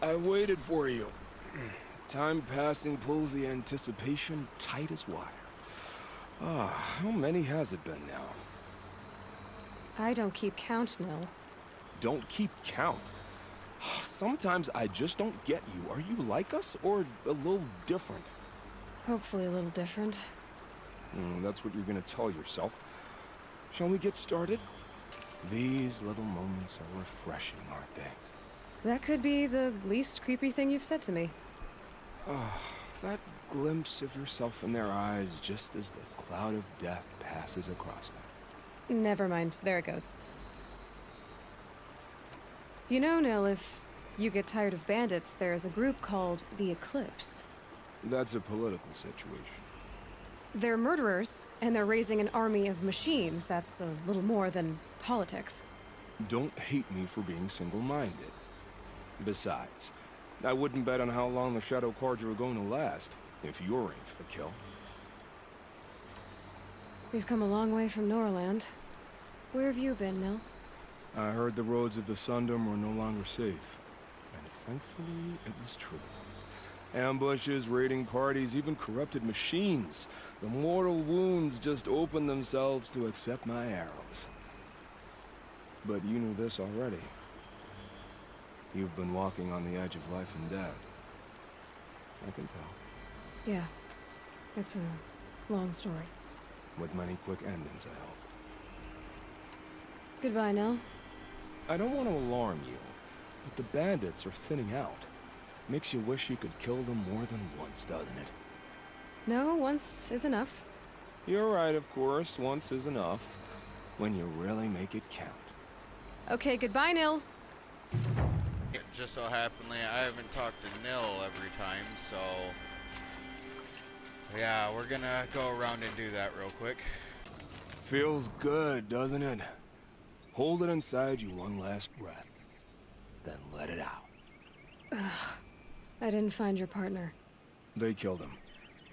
I waited for you. Time passing pulls the anticipation tight as wire. How many has it been now? I don't keep count, Nil. Don't keep count. Sometimes I just don't get you. Are you like us, or a little different? Hopefully a little different. That's what you're gonna tell yourself. Shall we get started? These little moments are refreshing, aren't they? That could be the least creepy thing you've said to me. That glimpse of yourself in their eyes just as the cloud of death passes across them. Never mind. There it goes. You know, Nil, if you get tired of bandits, there's a group called the Eclipse. That's a political situation. They're murderers, and they're raising an army of machines. That's a little more than politics. Don't hate me for being single-minded. Besides, I wouldn't bet on how long the Shadow Carja are going to last, if you're in for the kill. We've come a long way from Norland. Where have you been, Nil? I heard the roads of the Sundom were no longer safe. And thankfully, it was true. Ambushes, raiding parties, even corrupted machines. The mortal wounds just opened themselves to accept my arrows. But you knew this already. You've been walking on the edge of life and death. I can tell. Yeah. It's a long story. With many quick endings, I hope. Goodbye, Nil. I don't want to alarm you, but the bandits are thinning out. Makes you wish you could kill them more than once, doesn't it? No, once is enough. You're right, of course. Once is enough. When you really make it count. Okay, goodbye, Nil. It just so happenly I haven't talked to Nil every time, so yeah, we're gonna go around and do that real quick. Feels good, doesn't it? Hold it inside you one last breath, then let it out. Ugh. I didn't find your partner. They killed him.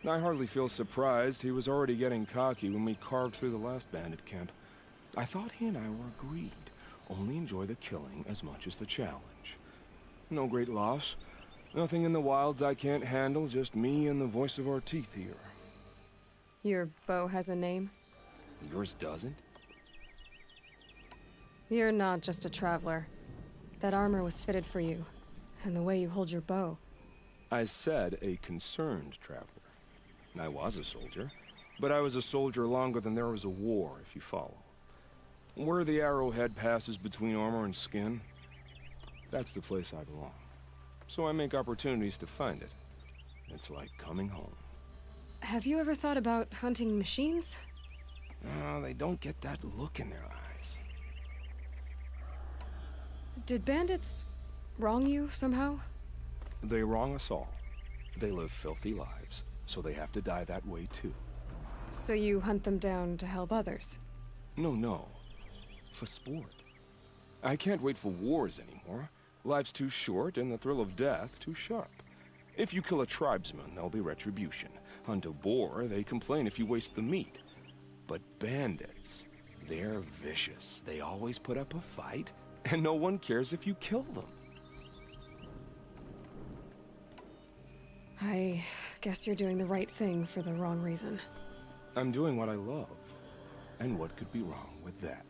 I hardly feel surprised. He was already getting cocky when we carved through the last bandit camp. I thought he and I were agreed. Only enjoy the killing as much as the challenge. No great loss. Nothing in the wilds I can't handle, just me and the voice of our teeth here. Your bow has a name? Yours doesn't? You're not just a traveler. That armor was fitted for you, and the way you hold your bow. I said a concerned traveler. I was a soldier, but I was a soldier longer than there was a war, if you follow. Where the arrowhead passes between armor and skin, that's the place I belong. So I make opportunities to find it. It's like coming home. Have you ever thought about hunting machines? No, they don't get that look in their eyes. Did bandits wrong you somehow? They wrong us all. They live filthy lives, so they have to die that way too. So you hunt them down to help others? No. For sport. I can't wait for wars anymore. Life's too short and the thrill of death too sharp. If you kill a tribesman, there'll be retribution. Hunt a boar, they complain if you waste the meat. But bandits, they're vicious. They always put up a fight, and no one cares if you kill them. I guess you're doing the right thing for the wrong reason. I'm doing what I love. And what could be wrong with that?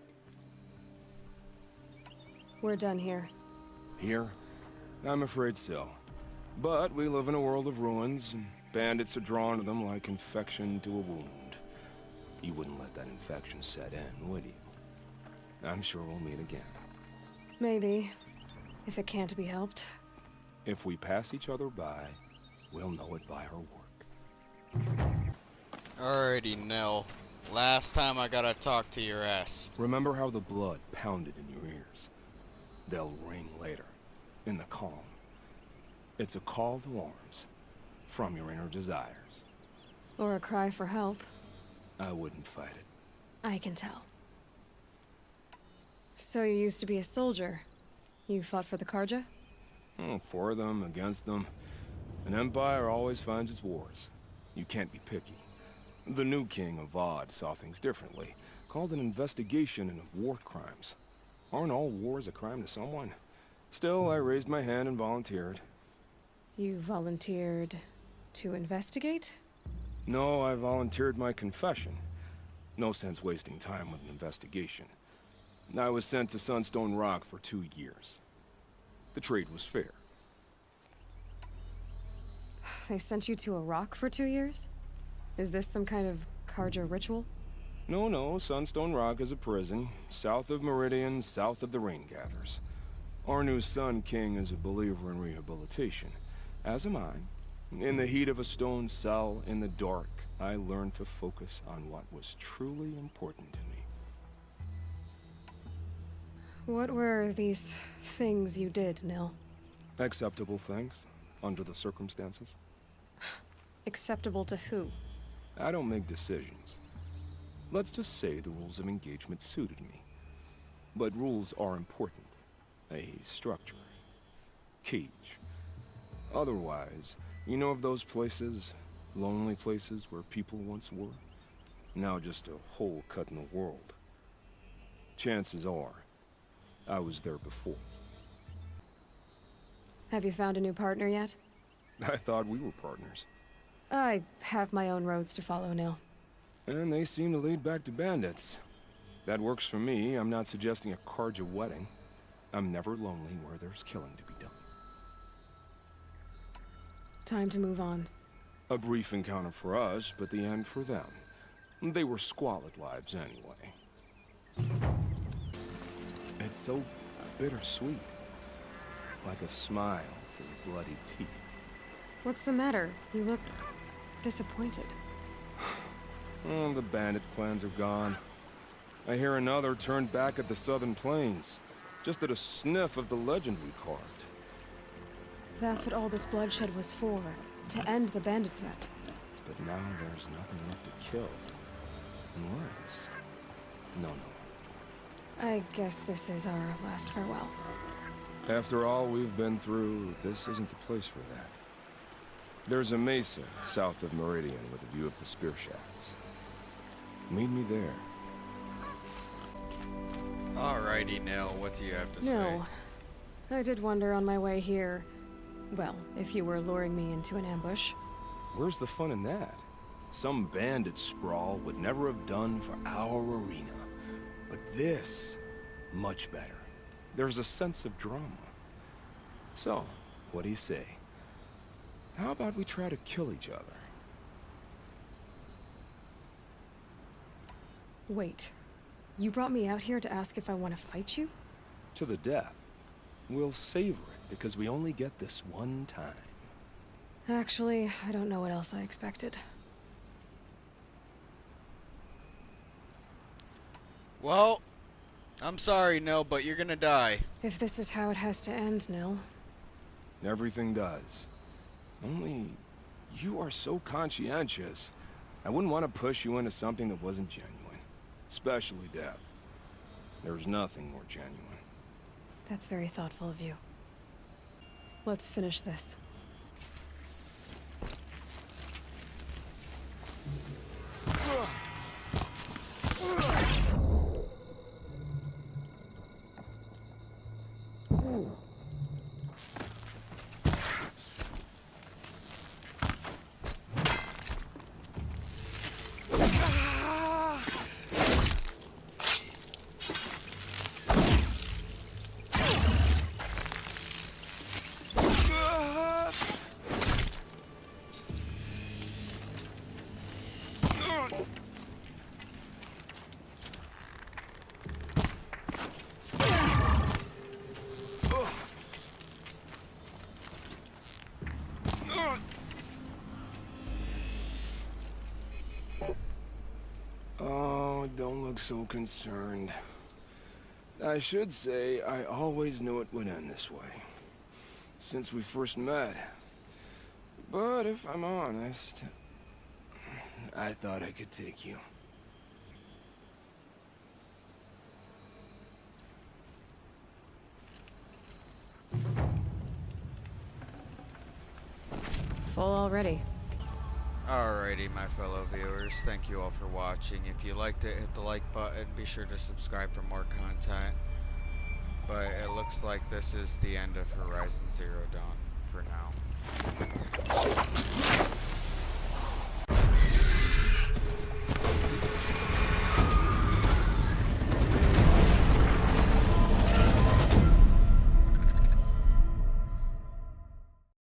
We're done here. Here? I'm afraid so. But we live in a world of ruins, and bandits are drawn to them like infection to a wound. You wouldn't let that infection set in, would you? I'm sure we'll meet again. Maybe. If it can't be helped. If we pass each other by, we'll know it by our work. Alrighty, Nil. Last time I gotta talk to your ass. Remember how the blood pounded in your ears? They'll ring later, in the calm. It's a call to arms, from your inner desires. Or a cry for help. I wouldn't fight it. I can tell. So you used to be a soldier. You fought for the Carja? For them, against them. An empire always finds its wars. You can't be picky. The new king of Vod saw things differently. Called an investigation into war crimes. Aren't all wars a crime to someone? Still, I raised my hand and volunteered. You volunteered to investigate? No, I volunteered my confession. No sense wasting time with an investigation. I was sent to Sunstone Rock for 2 years. The trade was fair. They sent you to a rock for 2 years? Is this some kind of Carja ritual? No, Sunstone Rock is a prison, south of Meridian, south of the Rain Gathers. Our new Sun King is a believer in rehabilitation, as am I. In the heat of a stone cell, in the dark, I learned to focus on what was truly important to me. What were these things you did, Nil? Acceptable things, under the circumstances. Acceptable to who? I don't make decisions. Let's just say the rules of engagement suited me. But rules are important. A structure. Cage. Otherwise, you know of those places, lonely places where people once were? Now just a hole cut in the world. Chances are, I was there before. Have you found a new partner yet? I thought we were partners. I have my own roads to follow, Nil. And they seem to lead back to bandits. That works for me. I'm not suggesting a Carja wedding. I'm never lonely where there's killing to be done. Time to move on. A brief encounter for us, but the end for them. They were squalid lives anyway. It's so bittersweet. Like a smile through bloody teeth. What's the matter? You look disappointed. Oh, the bandit clans are gone. I hear another turned back at the southern plains, just at a sniff of the legend we carved. That's what all this bloodshed was for, to end the bandit threat. But now there's nothing left to kill. Unless... No. I guess this is our last farewell. After all we've been through, this isn't the place for that. There's a mesa south of Meridian with a view of the spear shafts. Meet me there. Alrighty, Nil, what do you have to say? No. I did wonder on my way here. Well, if you were luring me into an ambush. Where's the fun in that? Some bandit sprawl would never have done for our arena. But this, much better. There's a sense of drama. So, what do you say? How about we try to kill each other? Wait. You brought me out here to ask if I want to fight you? To the death. We'll savor it, because we only get this one time. Actually, I don't know what else I expected. Well, I'm sorry, Nil, but you're gonna die. If this is how it has to end, Nil. Everything does. Only, you are so conscientious. I wouldn't want to push you into something that wasn't genuine. Especially death. There's nothing more genuine. That's very thoughtful of you. Let's finish this. Oh, don't look so concerned. I should say, I always knew it would end this way. Since we first met. But if I'm honest, I thought I could take you. Full already. Alrighty, my fellow viewers, thank you all for watching. If you liked it, hit the like button. Be sure to subscribe for more content. But it looks like this is the end of Horizon Zero Dawn.